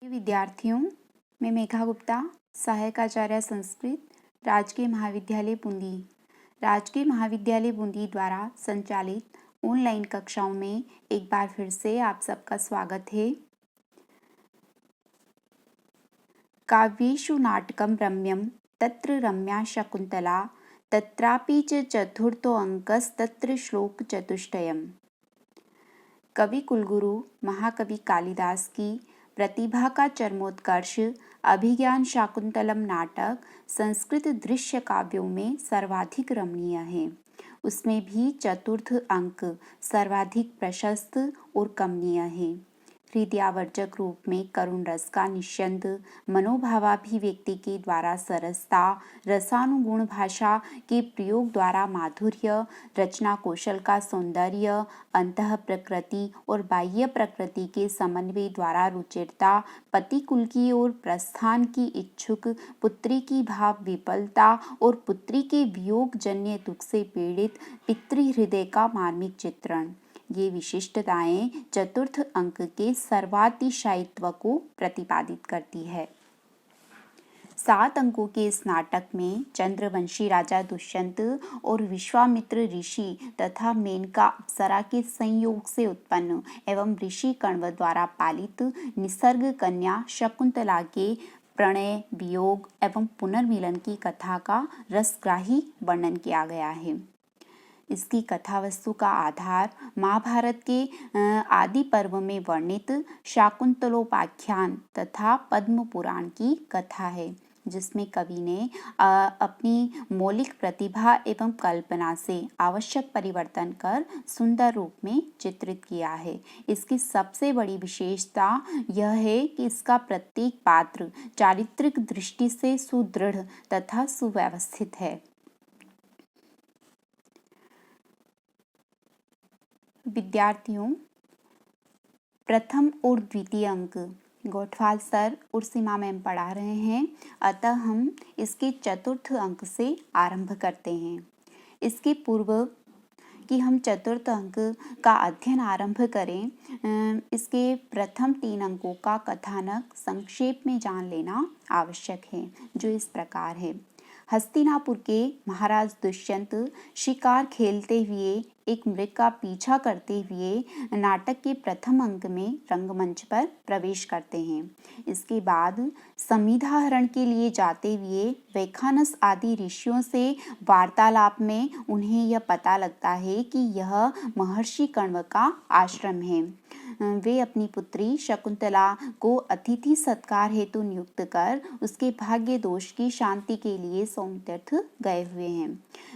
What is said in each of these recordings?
विद्यार्थियों, मैं मेघा गुप्ता, सहायक आचार्य संस्कृत, राजकीय महाविद्यालय बूंदी। राजकीय महाविद्यालय बूंदी द्वारा संचालित ऑनलाइन कक्षाओं में एक बार फिर से आप सबका स्वागत है। काव्येषु नाटकं रम्यं तत्र रम्या शकुन्तला तत्रापि च चतुर्थोऽङ्कस्तत्र श्लोकचतुष्टयम्। कवि कुलगुरु महाकवि कालिदास की प्रतिभा का चरमोत्कर्ष अभिज्ञान शाकुंतलम नाटक संस्कृत दृश्य काव्यों में सर्वाधिक रमणीय है। उसमें भी चतुर्थ अंक सर्वाधिक प्रशस्त और कमनीय है। हृदयावर्जक रूप में करुण रस का निश्चंद मनोभावाभिव्यक्ति के द्वारा सरसता, रसानुगुण भाषा के प्रयोग द्वारा माधुर्य, रचना कौशल का सौंदर्य, अंतः प्रकृति और बाह्य प्रकृति के समन्वय द्वारा रुचिरता, पति कुल की ओर प्रस्थान की इच्छुक पुत्री की भाव विपलता और पुत्री के वियोग जन्य दुख से पीड़ित पितृहृदय का मार्मिक चित्रण, ये विशिष्टताएं चतुर्थ अंक के सर्वातिशायित्व को प्रतिपादित करती है। 7 अंकों के इस नाटक में चंद्रवंशी राजा दुष्यंत और विश्वामित्र ऋषि तथा मेनका अप्सरा के संयोग से उत्पन्न एवं ऋषि कण्व द्वारा पालित निसर्ग कन्या शकुंतला के प्रणय, वियोग एवं पुनर्मिलन की कथा का रसग्राही वर्णन किया गया है। इसकी कथा वस्तु का आधार महाभारत के आदि पर्व में वर्णित शाकुंतलोपाख्यान तथा पद्म पुराण की कथा है, जिसमें कवि ने अपनी मौलिक प्रतिभा एवं कल्पना से आवश्यक परिवर्तन कर सुंदर रूप में चित्रित किया है। इसकी सबसे बड़ी विशेषता यह है कि इसका प्रत्येक पात्र चारित्रिक दृष्टि से सुदृढ़ तथा सुव्यवस्थित है। विद्यार्थियों, प्रथम और द्वितीय अंक गोठवाल सर और सीमा मैम पढ़ा रहे हैं, अतः हम इसके चतुर्थ अंक से आरंभ करते हैं। इसके पूर्व कि हम चतुर्थ अंक का अध्ययन आरंभ करें, इसके प्रथम 3 अंकों का कथानक संक्षेप में जान लेना आवश्यक है, जो इस प्रकार है। हस्तिनापुर के महाराज दुष्यंत शिकार खेलते हुए एक मृग का पीछा करते हुए नाटक के प्रथम अंक में रंगमंच पर प्रवेश करते हैं। इसके बाद समिधाहरण के लिए जाते हुए वैखानस आदि ऋषियों से वार्तालाप में उन्हें यह पता लगता है कि यह महर्षि कण्व का आश्रम है। वे अपनी पुत्री शकुंतला को अतिथि सत्कार हेतु नियुक्त कर उसके भाग्य दोष की शांति के लिए सोमतीर्थ गए हुए हैं।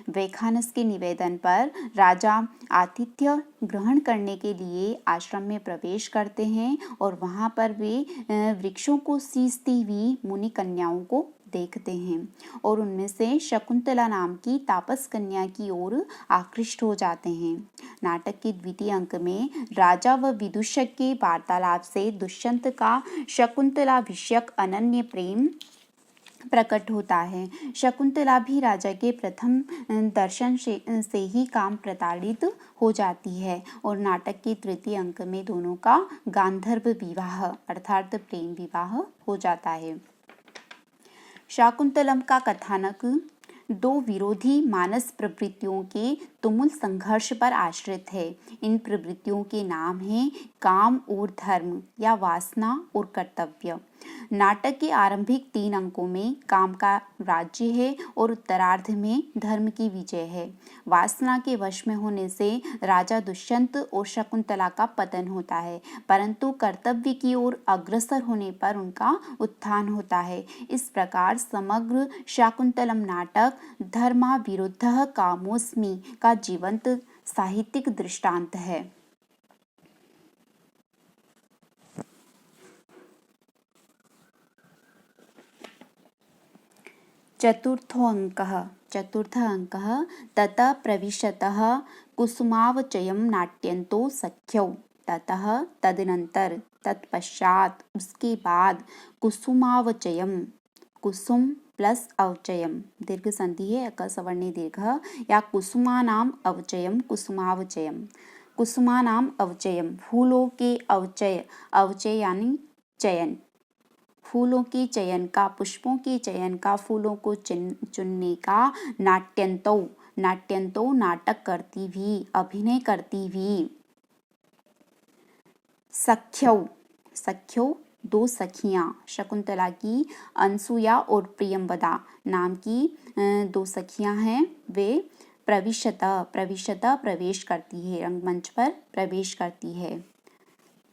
वैखानस के निवेदन पर राजा आतिथ्य ग्रहण करने के लिए आश्रम में प्रवेश करते हैं और वहां पर वे वृक्षों को सींचती हुई मुनि कन्याओं को देखते हैं और उनमें से शकुंतला नाम की तापस कन्या की ओर आकृष्ट हो जाते हैं। नाटक के द्वितीय अंक में राजा व विदूषक के वार्तालाप से दुष्यंत का शकुंतला विषयक अनन्य प्रेम प्रकट होता है। शकुंतला भी राजा के प्रथम दर्शन से ही काम प्रताड़ित हो जाती है और नाटक के तृतीय अंक में दोनों का गांधर्व विवाह अर्थात प्रेम विवाह हो जाता है। शाकुंतलम का कथानक 2 विरोधी मानस प्रवृत्तियों के तुमुल संघर्ष पर आश्रित है। इन प्रवृत्तियों के नाम हैं काम और धर्म या वासना और कर्तव्य। नाटक के आरंभिक 3 अंकों में काम का राज्य है और उत्तरार्ध में धर्म की विजय है। वासना के वश में होने से राजा दुष्यंत और शकुंतला का पतन होता है, परंतु कर्तव्य की ओर अग्रसर होने पर उनका उत्थान होता है। इस प्रकार समग्र शाकुंतलम नाटक धर्मा विरुद्धः कामोस्मि का जीवंत साहित्यिक दृष्टांत है। चतुर्थ अंकः ततः प्रविशतः कुसुमावचयं नाट्यन्तो सख्यौ। ततः तदनंतर तत्पश्चात उसके बाद कुसुमावचयम, कुसुम प्लस अवचयम दीर्घ संधि है, अकसवर्णी दीर्घ या कुसुमानाम अवचयम कुसुमावचयम। कुसुमानाम अवचयम फूलों के अवचय, अवचय यानी चयन, फूलों के चयन का, पुष्पों के चयन का, फूलों को चुनने का, नाट्यंतो, नाट्यंतो नाटक करती भी, अभिनय करती भी, सख्यौ, सख्यौ दो सखियां, शकुंतला की अनसुया और प्रियंवदा नाम की दो सखियां हैं, वे प्रविशत प्रवेश करती है, रंगमंच पर प्रवेश करती है।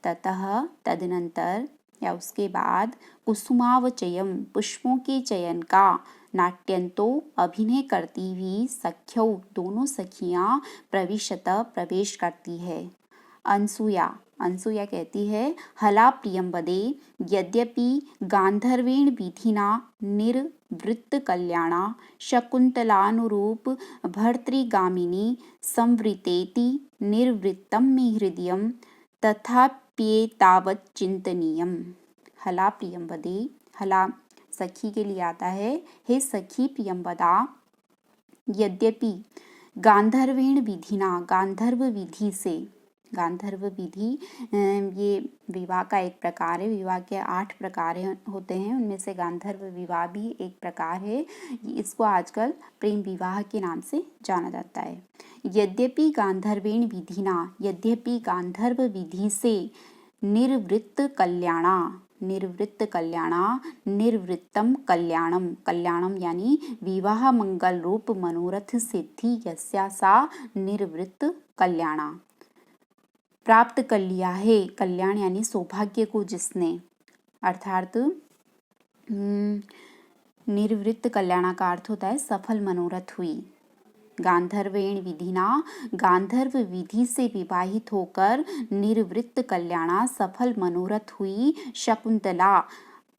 ततः तदनंतर या उसके बाद कुसुमावचयम, पुष्पों के चयन का, नाट्यंतो अभिनय करती हुई, सख्यौ दोनों सखियां, प्रविशत प्रवेश करती है। अनसुया, अनसुया कहती है हला प्रियंवदे यद्यपि गांधर्वेण विधिना निर्वृत्त कल्याणा शकुंतलानुरूप भर्तृगामिनी संवृतेति निर्वृत्तं मे हृदयं तथाप्येतावत् चिंतनीयम्। हला प्रियंवदे, हला सखी के लिए आता है, हे सखी प्रियंवदा, यद्यपि गांधर्वेण विधिना, गांधर्व विधि से, गांधर्व विधि ये विवाह का एक प्रकार है, विवाह के 8 प्रकार होते हैं, उनमें से गांधर्व विवाह भी एक प्रकार है। इसको आजकल प्रेम विवाह के नाम से जाना जाता है। यद्यपि गांधर्वेण विधिना, यद्यपि गांधर्व विधि से, निर्वृत्त कल्याणा, निर्वृत्त कल्याणा, निर्वृत्तम कल्याणम, कल्याणम यानी विवाह मंगल रूप मनोरथ सिद्धि यस्या सा निर्वृत्त कल्याणा, प्राप्त कर लिया है, कल्याण यानी सौभाग्य को जिसने, अर्थात निर्वृत्त कल्याणा का अर्थ होता है सफल मनोरथ हुई। गांधर्वेण विधिना, गांधर्व विधि से विवाहित होकर निर्वृत्त कल्याणा सफल मनोरथ हुई, शकुंतला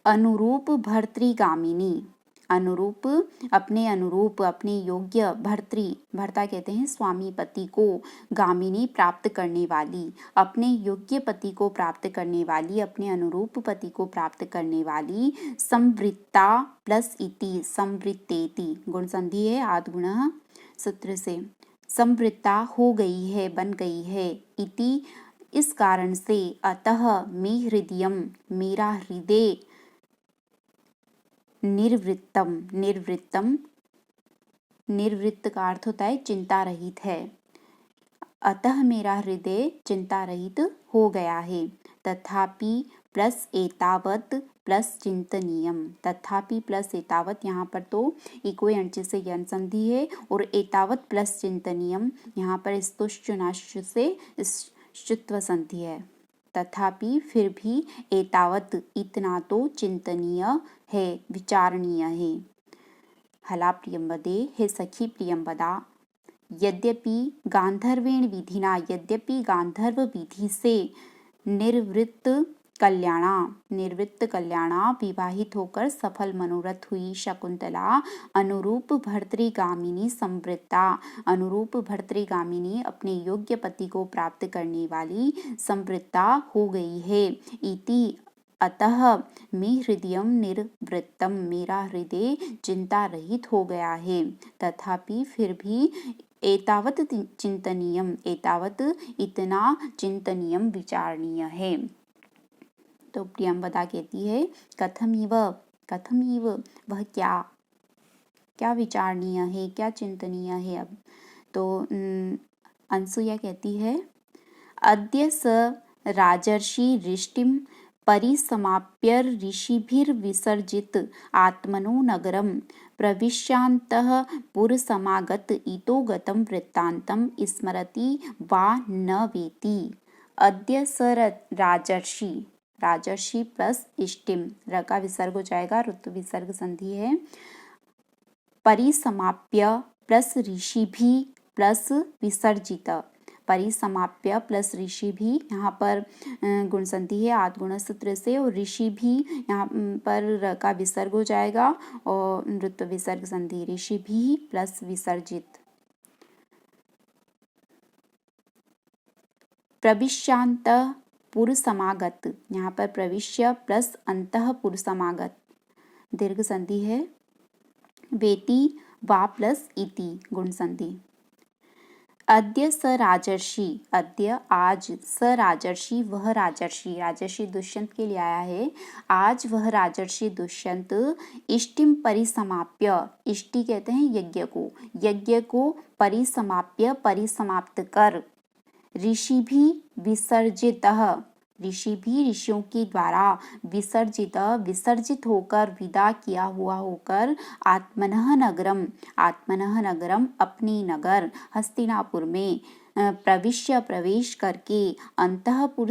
अनुरूप भर्तृगामिनी, अनुरूप अपने अनुरूप, अपने योग्य, भर्तृ, भर्ता कहते हैं स्वामी पति को, गामिनी प्राप्त करने वाली, अपने योग्य पति को प्राप्त करने वाली, अपने अनुरूप पति को प्राप्त करने वाली, संवृत्ता प्लस इति, संवृत्तेति गुण संधि है, आद्गुणः सूत्र से, संवृत्ता हो गई है, बन गई है, इति इस कारण से, अतः मे हृदयम मेरा हृदय, निर्वृत्तम, निर्वृत्तम, निर्वृत्त का अर्थ होता है चिंता रहित है, अतः मेरा हृदय चिंता रहित हो गया है। तथापि प्लस एतावत प्लस चिंतनीयम, तथापि प्लस एतावत, यहाँ पर तो इको अंश से यन संधि है, और एतावत प्लस चिंतनीयम यहाँ पर स्तुश्चुनाश्च से शुत्व संधि है। तथापि फिर भी, एतावत इतना तो चिंतनीय है, विचारणीय है। हला प्रियंवदे, हे सखी प्रियंवदा, यद्यपि गांधर्वेण विधिना, यद्यपि गांधर्व विधि से, निर्वृत्त कल्याणा, निर्वृत्त कल्याणा विवाहित होकर सफल मनोरथ हुई, शकुंतला अनुरूप भर्तृगामिनी संवृत्ता, अनुरूप भर्तृगामिनी अपने योग्य पति को प्राप्त करने वाली संवृत्ता हो गई है, इति अतः मे हृदयम निर्वृत्तम, मेरा हृदय चिंता रहित हो गया है। तथापि फिर भी, एतावत चिंतनीयम, एतावत इतना चिंतनीयम विचारणीय है। तो प्रियंवदा कहती है कथमिव, कथमिव वह क्या, क्या विचारणीय है, क्या चिंतनीय है। अब तो अनसुया कहती है अद्य स राजर्षि रिष्टिम परिसमाप्य ऋषिभिर्विसर्जित आत्मनो नगरं प्रविश्यान्तः पुरसमागत इतो गतं वृत्तान्तं स्मरति वा न वेति। अद्य स राजर्षि, राजर्षि प्लस इष्टिम, र का विसर्ग हो जाएगा, ऋतु विसर्ग संधि है, परिसमाप्य प्लस ऋषि भी प्लस विसर्जित, परिसमाप्य प्लस ऋषि भी, यहाँ पर गुण संधि है आद्गुण सूत्र से, और ऋषि भी यहाँ पर र का विसर्ग हो जाएगा और ऋतु विसर्ग संधि, ऋषि भी प्लस विसर्जित। प्रविश्यांत पुरसमागत, यहाँ पर प्रविश्य प्लस अंतः पुरसमागत, दीर्घ संधि है, वेति वा प्लस इति गुण संधि। अद्य स राजर्षि, अद्य आज, स राजर्षि वह राजर्षि, राजर्षि दुष्यंत के लिए आया है। आज वह राजर्षि दुष्यंत इष्टिम परिसमाप्य, इष्टि कहते हैं यज्ञ को परिसमाप्य परिसमाप्त कर, ऋषि भी विसर्जितः, ऋषि भी ऋषियों के द्वारा विसर्जित होकर, विदा किया हुआ होकर, आत्मनः नगरम अपने नगर हस्तिनापुर में प्रवेश करके, अंतःपुर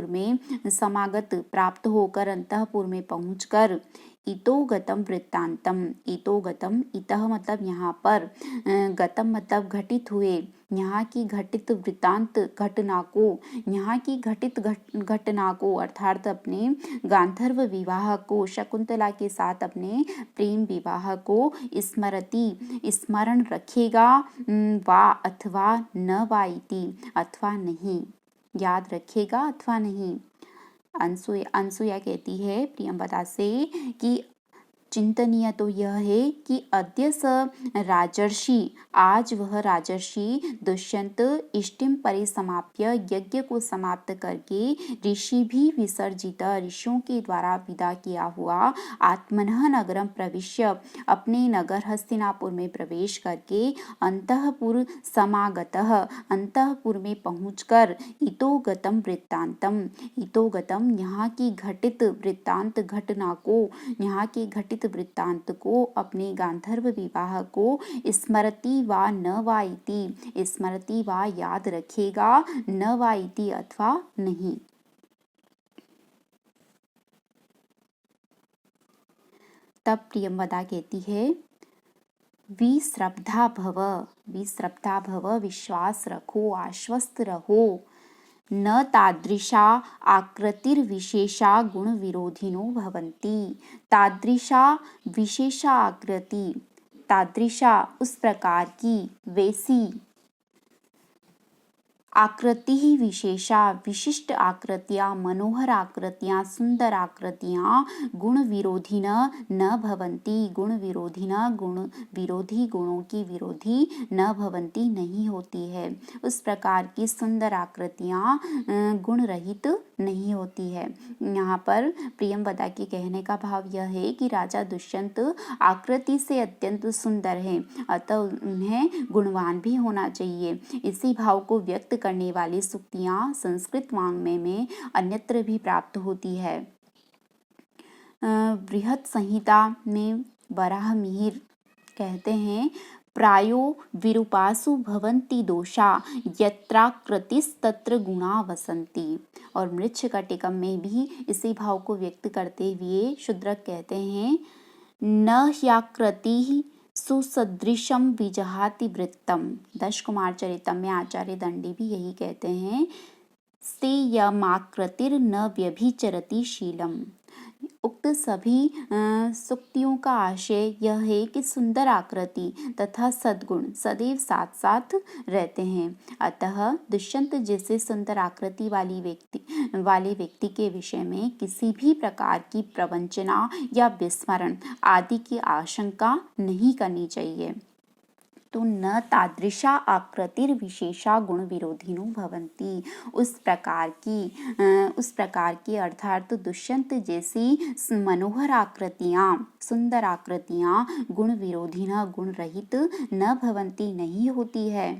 में समागत प्राप्त होकर, अंतःपुर में पहुंचकर, इतो गतम वृत्तांतम, इतो गतम, इतः मतलब यहाँ पर, गतम मतलब घटित हुए, यहाँ की घटित वृत्तांत घटना को, यहाँ की घटित घटना को अर्थात अपने गांधर्व विवाह को, शकुंतला के साथ अपने प्रेम विवाह को स्मरण रखेगा, वा अथवा न वा इति, अथवा नहीं, याद रखेगा अथवा नहीं। अनसुया कहती है प्रियंवदा से कि चिंतनीय तो यह है कि अद्य स राजर्षि, आज वह राजर्षि दुष्यंत इष्टिम परिसमाप्य, यज्ञ को समाप्त करके, ऋषि भी विसर्जित, ऋषियों के द्वारा विदा किया हुआ, आत्मनः नगरम प्रविश्य, अपने नगर हस्तिनापुर में प्रवेश करके, अंतःपुर समागतः, अंतःपुर में पहुंचकर, इतो गतम वृत्तांतम, इतो गतम यहाँ की घटित वृत्तांत घटना को, यहाँ के घटित वृत्तांत को, अपने गांधर्व विवाह को, स्मरति वा न वा इति, स्मरति वा याद रखेगा, न वा इति अथवा नहीं। तब प्रियंवदा कहती है विश्रब्धा भव, विश्वास रखो, आश्वस्त रहो, न तादृशा आकृतिर्विशेषा गुण विरोधिनो भवन्ति, तादृशा विशेषा आकृति, तादृशा उस प्रकार की, वैसी, आकृति ही विशेषा विशिष्ट आकृतियाँ, मनोहर आकृतियाँ, सुंदर आकृतियाँ, गुण विरोधिन न भवन्ति, गुण विरोधिन, गुण विरोधी, गुणों की विरोधी, न भवन्ति नहीं होती है, उस प्रकार की सुंदर आकृतियाँ गुण रहित नहीं होती है। यहाँ पर प्रियंवदा के कहने का भाव यह है कि राजा दुष्यंत आकृति से अत्यंत सुंदर हैं, अतः उन्हें गुणवान भी होना चाहिए। इसी भाव को व्यक्त करने वाली सूक्तियाँ संस्कृत वाङ्मय में अन्यत्र भी प्राप्त होती है। बृहत् संहिता में वराह मिहिर कहते हैं प्रायो विरूपासु भवन्ति दोषा यत्राकृतिस्तत्र गुणा वसन्ति, और मृच्छकटिकम में भी इसी भाव को व्यक्त करते हुए शूद्रक कहते हैं न ह्याकृति सुसदृशम विजहाति वृत्तम। दश कुमार चरितम में आचार्य दंडी भी यही कहते हैं से यमाकृतिर न व्यभिचरति शीलम। उक्त सभी सूक्तियों का आशय यह है कि सुंदर आकृति तथा सद्गुण सदैव साथ साथ रहते हैं, अतः दुष्यंत जैसे सुंदर आकृति वाले व्यक्ति के विषय में किसी भी प्रकार की प्रवंचना या विस्मरण आदि की आशंका नहीं करनी चाहिए। तो न तादृशा आकृतिर्विशेषा गुण विरोधिनो भवन्ति, उस प्रकार की अर्थात दुष्यंत जैसी मनोहर आकृतियाँ, सुंदर आकृतियाँ गुण विरोधिना, गुण रहित न भवन्ति नहीं होती है।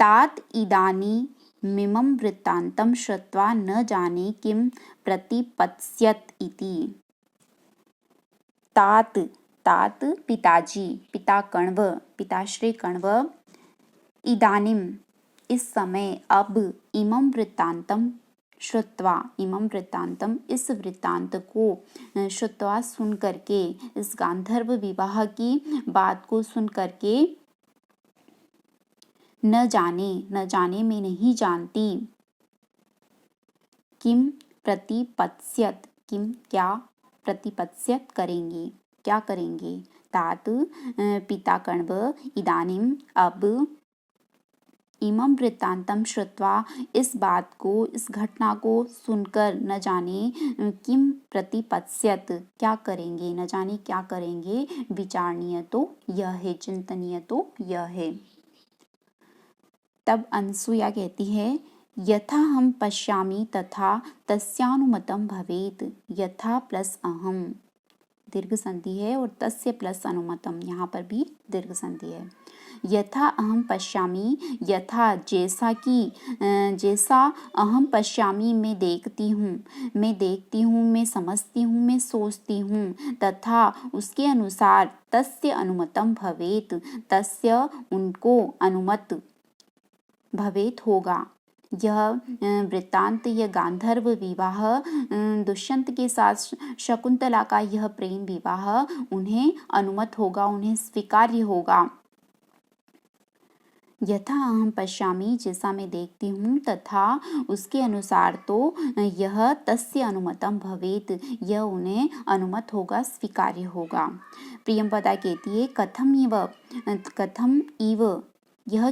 तात इदानी मिमं वृत्तान्तं श्रुत्वा न जाने किम प्रतिपत्स्यत इति। तात पिताजी, पिता कण्व, पिताश्री कण्व, इदानीम इस समय, अब, इमं वृत्तांतम श्रुत्वा, इमं वृत्तांतम इस वृत्तांत को, श्रुत्वा सुन करके, इस गांधर्व विवाह की बात को सुन करके, न जाने में नहीं जानती, किम प्रतिपत्स्यत, किम क्या, प्रतिपत्स्यत करेंगे, क्या करेंगे। तात पिता कण्व, इदानीम अब, इमं वृत्तांतं श्रुत्वा, इस बात को, इस घटना को सुनकर न जाने किम प्रतिपत्स्यत, क्या करेंगे, न जाने क्या करेंगे। विचारणीय तो यह है, चिंतनीय तो यह है। तब अनसुया कहती है, यथा हम पश्यामि तथा तस्यानुमतं भवेत्। यथा प्लस अहम दीर्घ संधि है और तस्य प्लस अनुमतम, यहाँ पर भी दीर्घ संधि है। यथा अहम पश्यामि, यथा जैसा कि, जैसा अहम पश्यामि मैं देखती हूँ, मैं समझती हूँ, मैं सोचती हूँ, तथा उसके अनुसार तस्य अनुमतम भवेत्, तस्य उनको अनुमत भवेत होगा। यह वृत्तांत, यह गांधर्व विवाह, दुष्यंत के साथ शकुंतला का यह प्रेम विवाह उन्हें अनुमत होगा, उन्हें स्वीकार्य होगा। यथा अहम पश्यामि, जैसा मैं देखती हूँ, तथा उसके अनुसार तो यह तस्य अनुमतम भवेत, यह उन्हें अनुमत होगा, स्वीकार्य होगा। प्रियंवदा कहती है, कथम इव, यह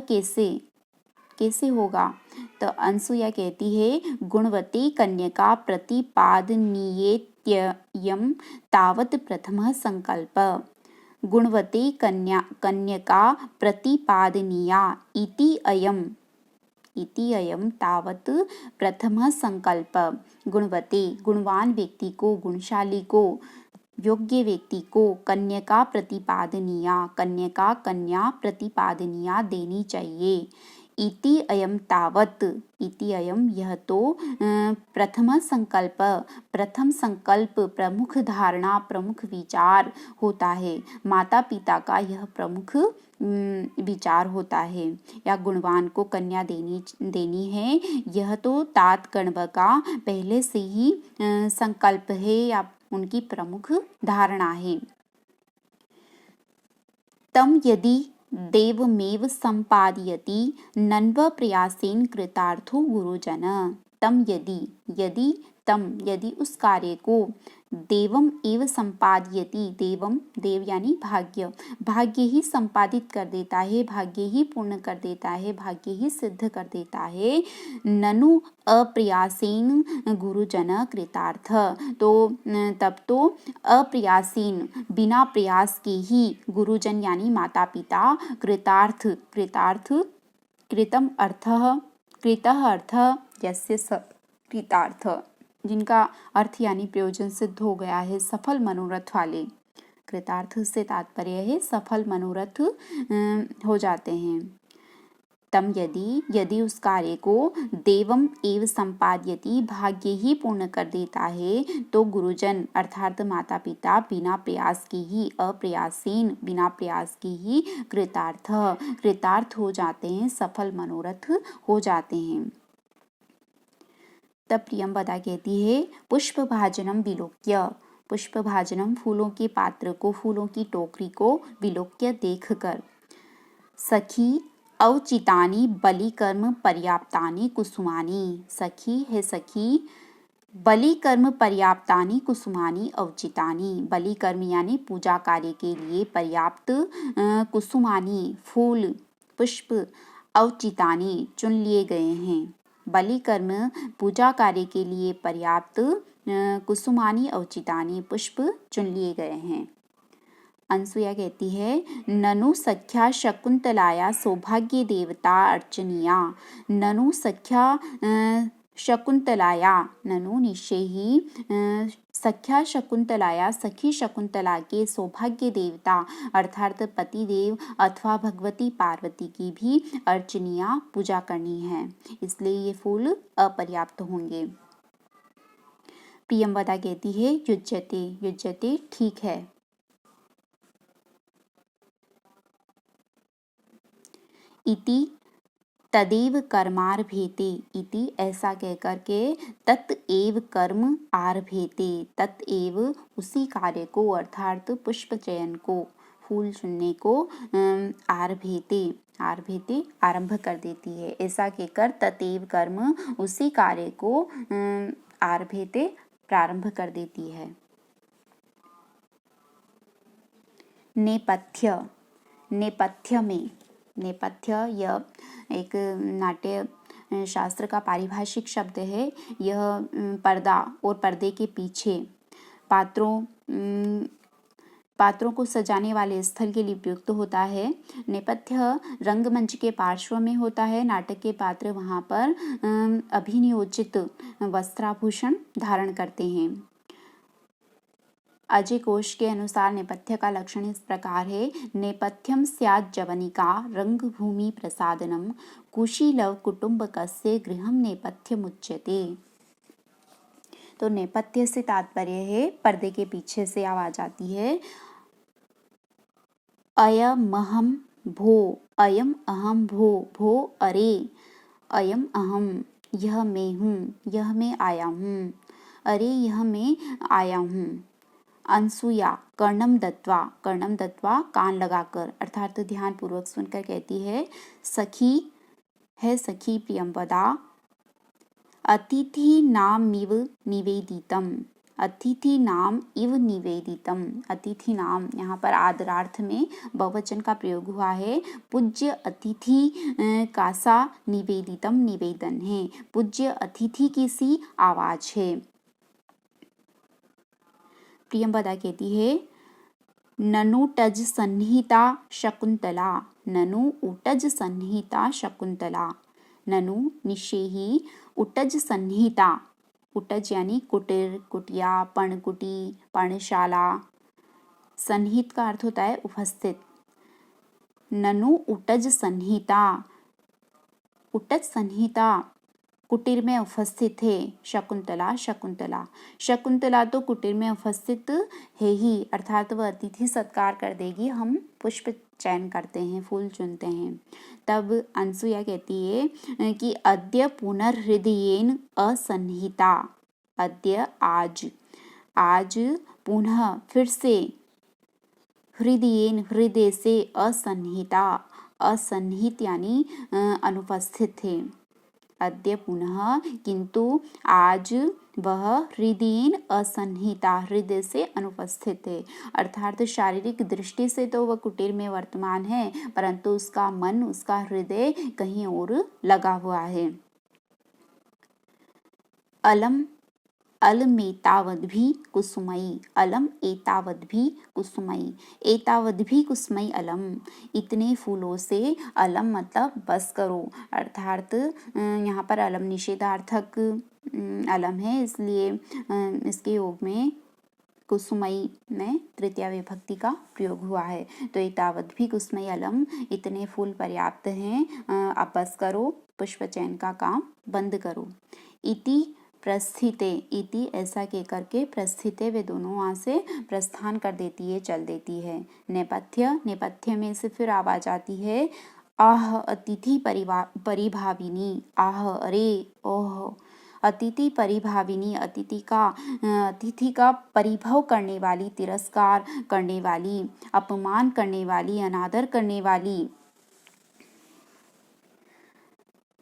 कैसे होगा। तो अनसुया कहती है, गुणवती कन्यका प्रतिपादनीयेत्ययं तावत् प्रथमः संकल्प। गुणवती कन्यका प्रतिपादनीया इति अयं तावत् प्रथमः संकल्प। गुणवती, गुणवान व्यक्ति को, गुणशाली को, योग्य व्यक्ति को कन्या प्रतिपादनीया देनी चाहिए। इति अयम तावत्, इति अयम यह तो, प्रथम संकल्प, प्रमुख धारणा, प्रमुख विचार होता है। माता पिता का यह प्रमुख विचार होता है, या गुणवान को कन्या देनी है, यह तो तात गणव का पहले से ही संकल्प है, या उनकी प्रमुख धारणा है। तम यदि देवमेव संपादयति नन्व प्रयासेन कृतार्थो गुरुजन। तम यदि उस कार्य को देवम एव संपादयति, देव यानी भाग्य ही संपादित कर देता है, भाग्य ही पूर्ण कर देता है, भाग्य ही सिद्ध कर देता है। ननु अप्रयासेन गुरुजन कृतार्थ, तो तब तो अप्रयासेन, बिना प्रयास के ही, गुरुजन यानी माता पिता, कृतार्थ कृतः अर्थ यस्य स कृतार्थ, जिनका अर्थ यानी प्रयोजन सिद्ध हो गया है, सफल मनोरथ वाले। कृतार्थ से तात्पर्य है सफल मनोरथ हो जाते हैं। तम यदि उस कार्य को देवम एव संपाद्यति, भाग्य ही पूर्ण कर देता है, तो गुरुजन अर्थात माता पिता बिना प्रयास के ही, अप्रयासेन बिना प्रयास के ही कृतार्थ हो जाते हैं, सफल मनोरथ हो जाते हैं। तब प्रियंवदा कहती है, पुष्प भाजनम विलोक्य, पुष्प भाजनम फूलों के पात्र को, फूलों की टोकरी को विलोक्य देखकर, सखी औचितानि बलिकर्म पर्याप्तानि कुसुमानि, सखी है सखी, बलिकर्म पर्याप्तानि कुसुमानि औचितानि, बलिकर्म यानी पूजा कार्य के लिए पर्याप्त कुसुमानि फूल पुष्प, औचितानि चुन लिए गए हैं। बलिकर्म पूजा कार्य के लिए पर्याप्त कुसुमानि औचितानि पुष्प चुन लिए गए हैं। अनसुया कहती है, ननु सख्या शकुंतलाया सौभाग्य देवता अर्चनीया। ननु सख्या शकुंतलाया, ननु निश्चय ही, सख्या शकुंतलाया, सखी शकुंतला के सौभाग्य देवता अर्थात पतिदेव अथवा भगवती पार्वती की भी अर्चनीया पूजा करनी है, इसलिए ये फूल अपर्याप्त होंगे। प्रियंवदा कहती है, युज्यते ठीक है। इति तदेव कर्मारभेते, इति ऐसा कहकर के, तत्एव कर्म आरभेते, तत्एव उसी कार्य को अर्थात पुष्प चयन को, फूल चुनने को आरभेते आरंभ कर देती है। ऐसा कहकर तत्एव कर्म उसी कार्य को आरभेते प्रारंभ कर देती है। नेपथ्य में नेपथ्य यह एक नाट्य शास्त्र का पारिभाषिक शब्द है। यह पर्दा और पर्दे के पीछे पात्रों को सजाने वाले स्थल के लिए उपयुक्त होता है। नेपथ्य रंगमंच के पार्श्व में होता है। नाटक के पात्र वहाँ पर अभिनियोजित वस्त्राभूषण धारण करते हैं। अजय कोश के अनुसार नेपथ्य का लक्षण इस प्रकार है। नेपथ्यम स्यात् जवनिका रंगभूमि प्रसादनम कुशीलव कुटुंबकस्य गृहं नेपथ्यमुच्यते। तो नेपथ्य से तात्पर्य है पर्दे के पीछे से आवाज आती है। अयमहम भो, अयम अहम भो, भो अरे, अयम अहम, यह मैं हूँ, यह मैं आया हूँ, अरे यह मैं आया हूँ। अनसुया कर्णम दत्वा कान लगाकर अर्थात ध्यान पूर्वक सुनकर कहती है। सखी है सखी प्रियंवदा, अतिथि नाम इव निवेदितम, अतिथि नाम इव निवेदितम। अतिथि नाम यहाँ पर आदरार्थ में बहुवचन का प्रयोग हुआ है। पूज्य अतिथि का सा निवेदितम निवेदन है। पूज्य अतिथि की सी आवाज है। प्रियंवदा कहती है ननु टज संहिता शकुंतला, ननु उटज संहिता शकुंतला, ननु निषेही उटज संहिता, उटज यानी कुटीर, कुटिया, पर्णकुटी, पर्णशाला। संहित का अर्थ होता है उपस्थित। ननु उटज संहिता, उटज संहिता कुटीर में उपस्थित है। शकुंतला शकुंतला तो कुटीर में उपस्थित है ही, अर्थात वह अतिथि सत्कार कर देगी। हम पुष्प चयन करते हैं, फूल चुनते हैं। तब अनसुया कहती है कि अद्य पुनर्हृदयेन असंहिता, अद्य आज पुनः फिर से, हृदयेन हृदय से, असंहिता असंहित यानी अनुपस्थित है। अद्य पुनः किंतु आज वह हृदयेन असंहिता हृदय से अनुपस्थित है, अर्थात शारीरिक दृष्टि से तो वह कुटीर में वर्तमान है, परंतु उसका मन, उसका हृदय कहीं और लगा हुआ है। अलम अलमेतावद्भि कुसुमयी, अलम एतावद्भि कुसुमयी, एतावद्भि कुसुमयी अलम, इतने फूलों से। अलम मतलब बस करो, अर्थात यहाँ पर अलम निषेधार्थक अलम है, इसलिए इसके योग में कुसुमयी में तृतीया विभक्ति का प्रयोग हुआ है। तो एतावद्भि कुसुमयी अलम, इतने फूल पर्याप्त हैं, अब बस करो, पुष्प चयन का काम बंद करो। इति प्रस्थिते, इति ऐसा कह करके प्रस्थिते वे दोनों वहाँ से प्रस्थान कर देती है, चल देती है। नेपथ्य में से फिर आवाज आती है आह अतिथि परिभाविनी, आह अरे ओह, अतिथि परिभाविनी, अतिथि का परिभव करने वाली, तिरस्कार करने वाली, अपमान करने वाली, अनादर करने वाली।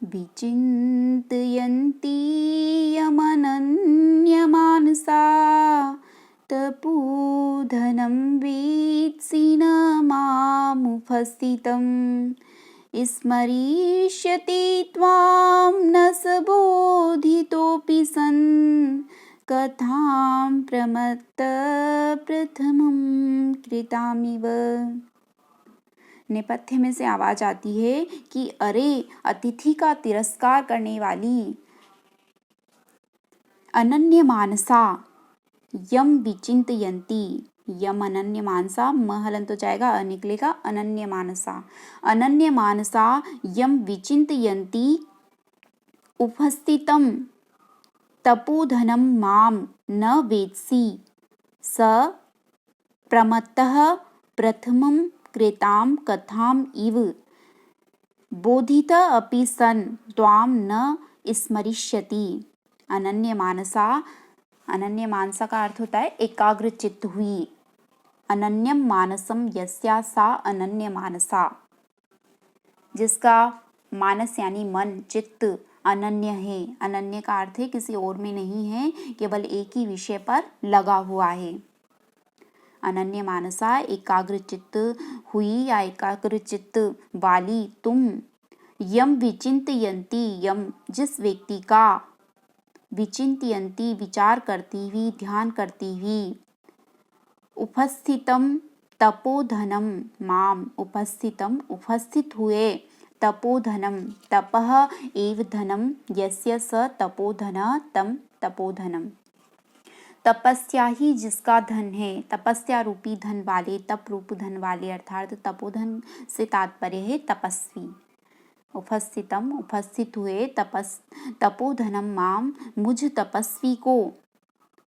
विचिन्तयन्ती यमनन्यमानसा, तपोधनं वेत्सि न मामुपस्थितं, स्मरिष्यति त्वां न स बोधितोऽपि सन्, कथां प्रमत्त प्रथमं कृतामिव। नेपथ्य में से आवाज आती है कि अरे अतिथि का तिरस्कार करने वाली, अनन्य मानसा यम विचिंतयन्ती, यम अनन्य मानसा, महलंत हो जाएगा, निकलेगा अनन्य मानसा यम विचिंतयन्ती उपस्थितम तपोधनम माम न वेत्सि, स प्रमत्तः प्रथमं कृतां कथाम इव, बोधित अपि सन त्वां न स्मरिष्यति। अनन्य मानसा का अर्थ होता है एकाग्र चित्त हुई। अनन्यम मानसम यस्या सा अनन्य मानसा, जिसका मानस यानी मन, चित्त अनन्य है। अनन्य का अर्थ है किसी और में नहीं है, केवल एक ही विषय पर लगा हुआ है। अनन्य मानसा एकाग्रचित्त हुई या एकाग्रचित्त वाली तुम, यम विचिंतयन्ति यम जिस व्यक्ति का, विचिंतयन्ति विचार करती हुई, ध्यान करती हुई, उपस्थितम तपोधनम माम उपस्थितम उपस्थित हुए, तपोधनम तपः एव धनम यस्य स तपोधन तम तपोधनम, तपस्या ही जिसका धन है, तपस्या रूपी धन वाले, तप रूप धन वाले, अर्थात तपोधन से तात्पर्य है तपस्वी। उपस्थितम उपस्थित हुए, तपोधनम माम मुझ तपस्वी को,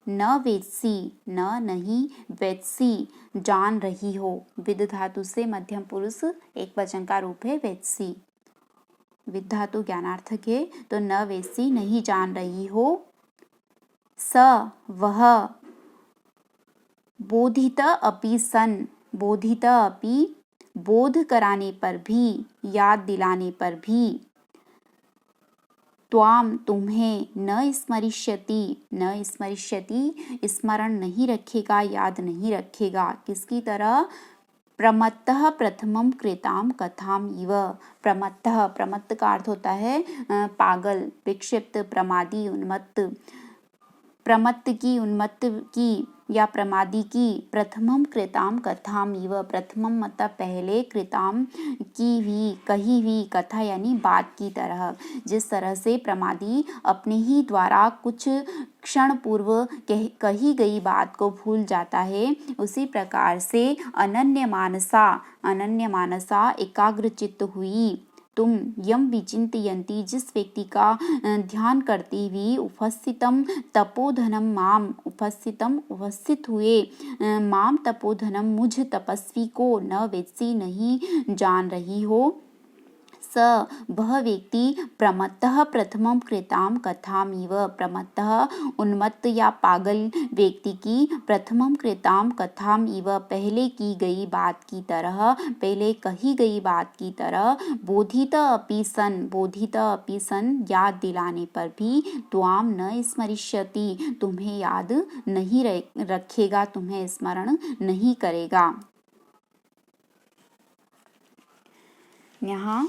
न वेत्सी न नहीं वेत्सी जान रही हो। विद धातु से मध्यम पुरुष एक वचन का रूप है वेत्सी। विद धातु ज्ञानार्थक है, तो न वेत्सी नहीं जान रही हो। स वह, बोधित अपि सन, बोधित अपि बोध कराने पर भी, याद दिलाने पर भी, त्वाम तुम्हें, न स्मरिष्यति न स्मरिष्यति स्मरण नहीं रखेगा, याद नहीं रखेगा। किसकी तरह? प्रमत्तः प्रथमम कृताम कथाम इव। प्रमत्तः, प्रमत्त का अर्थ होता है पागल, विक्षिप्त, प्रमादी, उन्मत्त। प्रमत्त की, उन्मत्त की या प्रमादी की, प्रथमम कृताम कथाम इव, प्रथमम मतलब पहले, कृताम की हुई, कही हुई, कथा यानी बात की तरह। जिस तरह से प्रमादी अपने ही द्वारा कुछ क्षण पूर्व कही गई बात को भूल जाता है, उसी प्रकार से अनन्य मानसा एकाग्रचित्त हुई तुम, यम विचिंतयन्ति जिस व्यक्ति का ध्यान करती हुई, उपस्थितम तपोधनम माम उपस्थितम उपस्थित हुए, माम तपोधनम मुझ तपस्वी को, न वेत्सी नहीं जान रही हो। स वह व्यक्ति प्रमत्तः प्रथमम कृताम कथाम इव, प्रमत्तः उन्मत्त या पागल व्यक्ति की, प्रथमम कृताम कथाम इव पहले की गई बात की तरह, पहले कही गई बात की तरह, बोधित अपि सन याद दिलाने पर भी, त्वाम न स्मरिष्यति तुम्हें याद नहीं रखेगा, तुम्हें स्मरण नहीं करेगा। यहाँ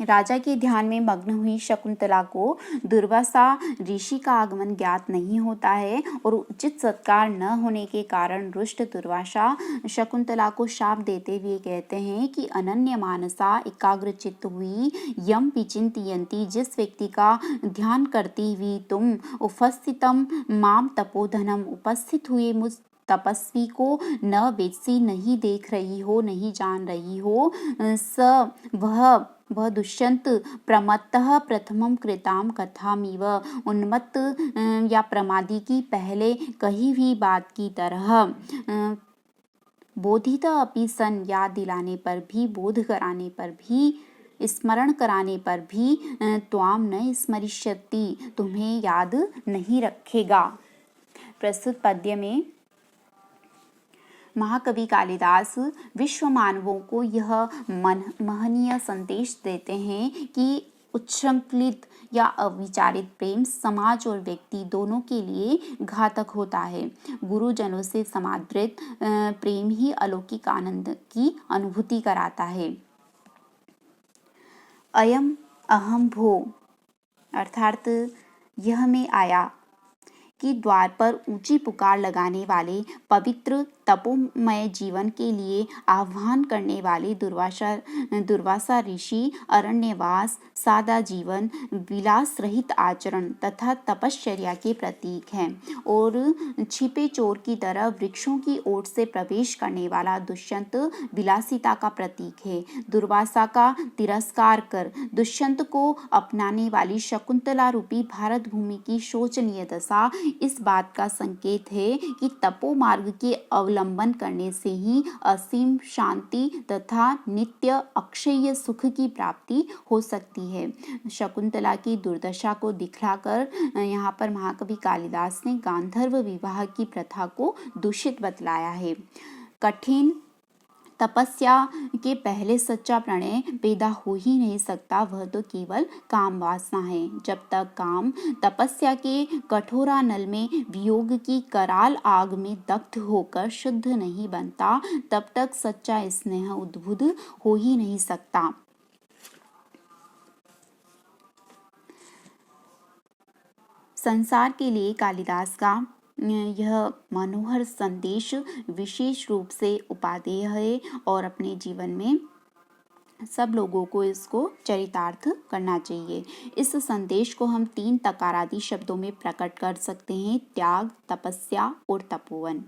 राजा के ध्यान में मग्न हुई शकुंतला को दुर्वासा ऋषि का आगमन ज्ञात नहीं होता है और उचित सत्कार न होने के कारण रुष्ट दुर्वासा शकुंतला को शाप देते हुए कहते हैं कि अनन्य मानसा एकाग्रचित्त हुई, यम विचिंतयन्ति जिस व्यक्ति का ध्यान करती हुई तुम, उपस्थितम माम तपोधनम उपस्थित हुए मुझ तपस्वी को, न वेत्सी नहीं देख रही हो, नहीं जान रही हो। स वह दुष्यंत प्रमत्तः प्रथमम कृताम कथामिव उन्मत्त या प्रमादी की पहले कही हुई बात की तरह, बोधित अपि सन याद दिलाने पर भी, बोध कराने पर भी, स्मरण कराने पर भी, त्वाम न स्मरिष्यति तुम्हें याद नहीं रखेगा। प्रस्तुत पद्य में महाकवि कालिदास विश्व मानवों को यह महनीय संदेश देते हैं कि उच्छृंखलित या अविचारित प्रेम समाज और व्यक्ति दोनों के लिए घातक होता है। गुरुजनों से समादृत प्रेम ही अलौकिक आनंद की अनुभूति कराता है। अयम अहम भो अर्थात यह मैं आया कि द्वार पर ऊंची पुकार लगाने वाले, पवित्र तपोमय जीवन के लिए आह्वान करने वाले दुर्वासा ऋषि अरण्यवास, सादा जीवन, विलास रहित आचरण तथा तपश्चर्या के प्रतीक हैं और छिपे चोर की तरह वृक्षों की ओर से प्रवेश करने वाला दुष्यंत विलासिता का प्रतीक है। दुर्वासा का तिरस्कार कर दुष्यंत को अपनाने वाली शकुंतला रूपी भारत भूमि की शोचनीय दशा इस बात का संकेत है कि तपो मार्ग के अवलंबन करने से ही असीम शांति तथा नित्य अक्षय सुख की प्राप्ति हो सकती है। शकुंतला की दुर्दशा को दिखलाकर यहाँ पर महाकवि कालिदास ने गांधर्व विवाह की प्रथा को दूषित बतलाया है। कठिन तपस्या के पहले सच्चा प्रणय पैदा हो ही नहीं सकता, वह तो केवल काम वासना है। जब तक काम तपस्या के कठोरा नल में वियोग की कराल आग में दग्ध होकर शुद्ध नहीं बनता, तब तक सच्चा स्नेह उद्बुद्ध हो ही नहीं सकता। संसार के लिए कालिदास का यह मनोहर संदेश विशेष रूप से उपादेय है और अपने जीवन में सब लोगों को इसको चरितार्थ करना चाहिए। इस संदेश को हम 3 तकारादि शब्दों में प्रकट कर सकते हैं: त्याग, तपस्या और तपोवन।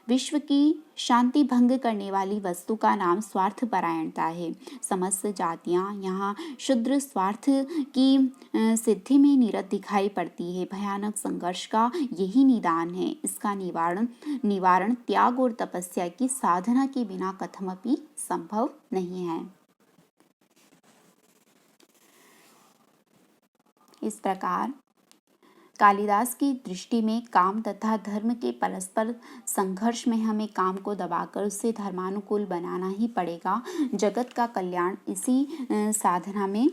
विश्व की शांति भंग करने वाली वस्तु का नाम स्वार्थपरायणता है। समस्त जातियां यहाँ शुद्र स्वार्थ की सिद्धि में निरत दिखाई पड़ती है। भयानक संघर्ष का यही निदान है। इसका निवारण त्याग और तपस्या की साधना के बिना कथमपि संभव नहीं है। इस प्रकार कालिदास की दृष्टि में काम तथा धर्म के परस्पर संघर्ष में हमें काम को दबाकर उससे धर्मानुकूल बनाना ही पड़ेगा। जगत का कल्याण इसी साधना में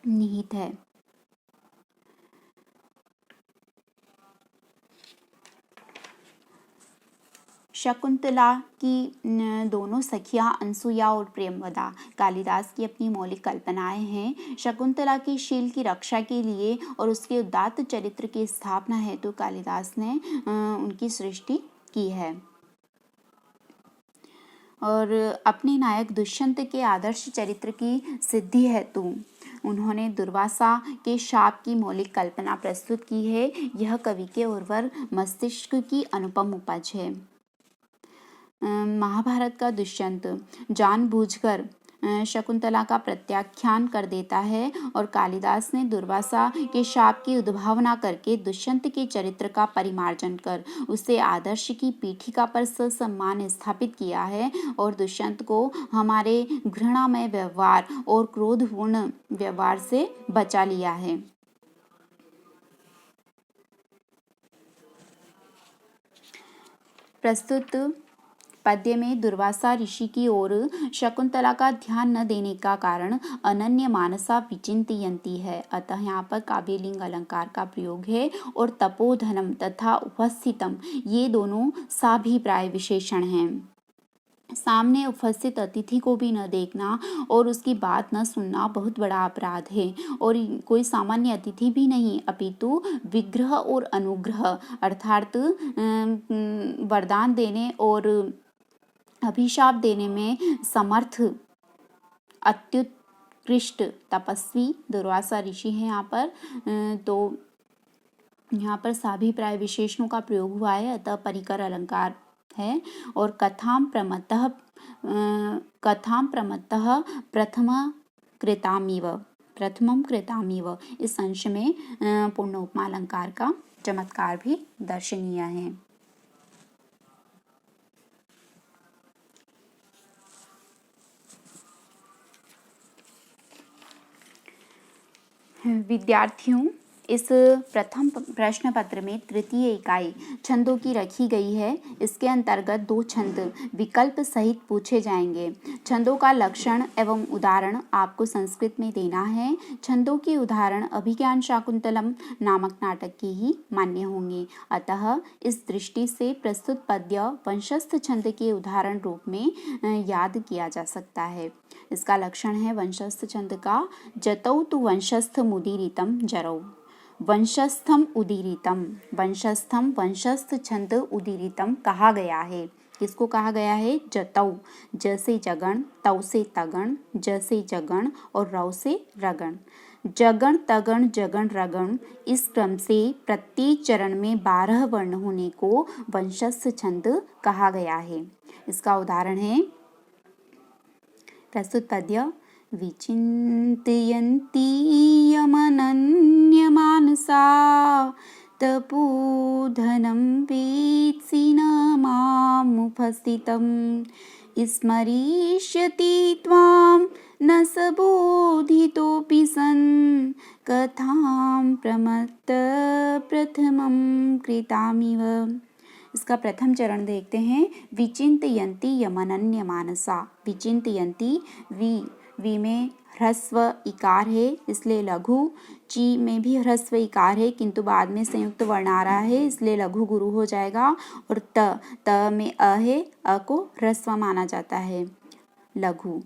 निहित है। शकुंतला की दोनों सखियां अनसुया और प्रेमवदा कालिदास की अपनी मौलिक कल्पनाएं हैं। शकुंतला के शील की रक्षा के लिए और उसके उदात्त चरित्र की स्थापना हेतु कालिदास ने उनकी सृष्टि की है। और अपने नायक दुष्यंत के आदर्श चरित्र की सिद्धि हेतु उन्होंने दुर्वासा के शाप की मौलिक कल्पना प्रस्तुत की है। यह कवि के उर्वर मस्तिष्क की अनुपम उपज है। महाभारत का दुष्यंत जानबूझकर शकुंतला का प्रत्याख्यान कर देता है और कालिदास ने दुर्वासा के शाप की उद्भावना करके दुष्यंत के चरित्र का परिमार्जन कर उसे आदर्श की पीठिका पर सम्मान स्थापित किया है और दुष्यंत को हमारे घृणामय व्यवहार और क्रोधपूर्ण व्यवहार से बचा लिया है। प्रस्तुत पद्य में दुर्वासा ऋषि की ओर शकुंतला का ध्यान न देने का कारण अनन्य मानसा विचिंतयन्ती है। अतः यहाँ पर काव्यलिंग अलंकार का प्रयोग है और तपोधनम तथा उपस्थितम ये दोनों साभिप्राय विशेषण हैं। सामने उपस्थित अतिथि को भी न देखना और उसकी बात न सुनना बहुत बड़ा अपराध है और कोई सामान्य अतिथि भी नहीं अपितु विग्रह और अनुग्रह अर्थात वरदान देने और अभिशाप देने में समर्थ अत्युत्कृष्ट तपस्वी दुर्वासा ऋषि है। यहाँ पर तो यहाँ पर साभिप्राय विशेषणों का प्रयोग हुआ है, अतः परिकर अलंकार है। और कथाम प्रमत्तः प्रथमम कृतामिव इस अंश में पूर्ण उपमा अलंकार का चमत्कार भी दर्शनीय है। विद्यार्थियों, इस प्रथम प्रश्न पत्र में तृतीय इकाई छंदों की रखी गई है। इसके अंतर्गत 2 छंद विकल्प सहित पूछे जाएंगे। छंदों का लक्षण एवं उदाहरण आपको संस्कृत में देना है। छंदों के उदाहरण अभिज्ञान शाकुंतलम नामक नाटक के ही मान्य होंगे। अतः इस दृष्टि से प्रस्तुत पद्य वंशस्थ छंद के उदाहरण रूप में याद किया जा सकता है। इसका लक्षण है वंशस्थ छंद का जतौ तु वंशस्थ मुदीरितम जरौ। वंशस्थम उदीरितम, वंशस्थम वंशस्थ छंद उदीरितम कहा गया है। किसको कहा गया है? जतौ, जैसे जगण, तौ से तगण, जैसे जगण और रौ से रगण। जगण तगण जगण रगण इस क्रम से प्रत्येक चरण में 12 वर्ण होने को वंशस्थ छंद कहा गया है। इसका उदाहरण है प्रस्तुत पद्य विचिन्तयन्ती यमनन्यमानसा तपोधनं वेत्सि न मामुपस्थितं स्मरिष्यति त्वां न स बोधितोऽपि सन् कथां प्रमत्त प्रथमं कृतामिव। इसका प्रथम चरण देखते हैं। विचिन्तयन्ति यमनन्य मानसा। विचिन्तयन्ति, वी में ह्रस्व इकार है इसलिए लघु, ची में भी ह्रस्व इकार है किंतु बाद में संयुक्त वर्ण आ रहा है इसलिए लघु गुरु हो जाएगा। और त में अ है, अ को ह्रस्व माना जाता है, लघु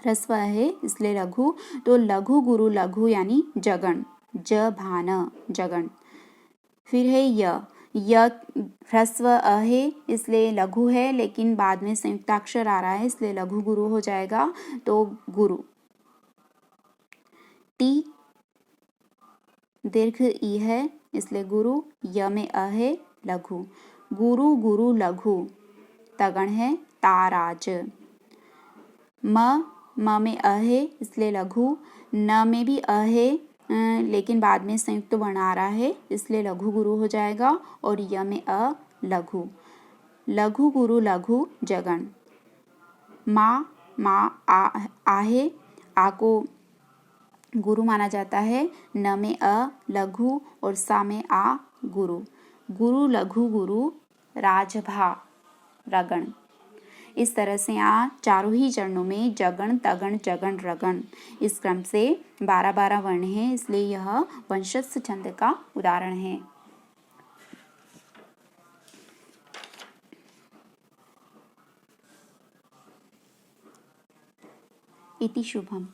ह्रस्व है इसलिए लघु। तो लघु गुरु लघु यानी जगण, ज भान जगण। फिर है य ह्रस्व अ है इसलिए लघु है लेकिन बाद में संयुक्ताक्षर आ रहा है इसलिए लघु गुरु हो जाएगा, तो गुरु। टी दीर्घ ई है इसलिए गुरु, य में अ है, लघु। गुरु गुरु लघु तगण है, ताराज। म में अ है इसलिए लघु, न में भी अ है लेकिन बाद में संयुक्त वर्ण आ रहा है इसलिए लघु गुरु हो जाएगा। और य में अ, लघु। लघु गुरु लघु जगण। मा आ है, आ को गुरु माना जाता है, न में अ लघु और सा में आ गुरु। गुरु लघु गुरु राजभा रगण। इस तरह से यहाँ चारों ही चरणों में जगण तगण जगण रगण इस क्रम से 12-12 वर्ण हैं इसलिए यह वंशस्थ छंद का उदाहरण है। इति शुभम।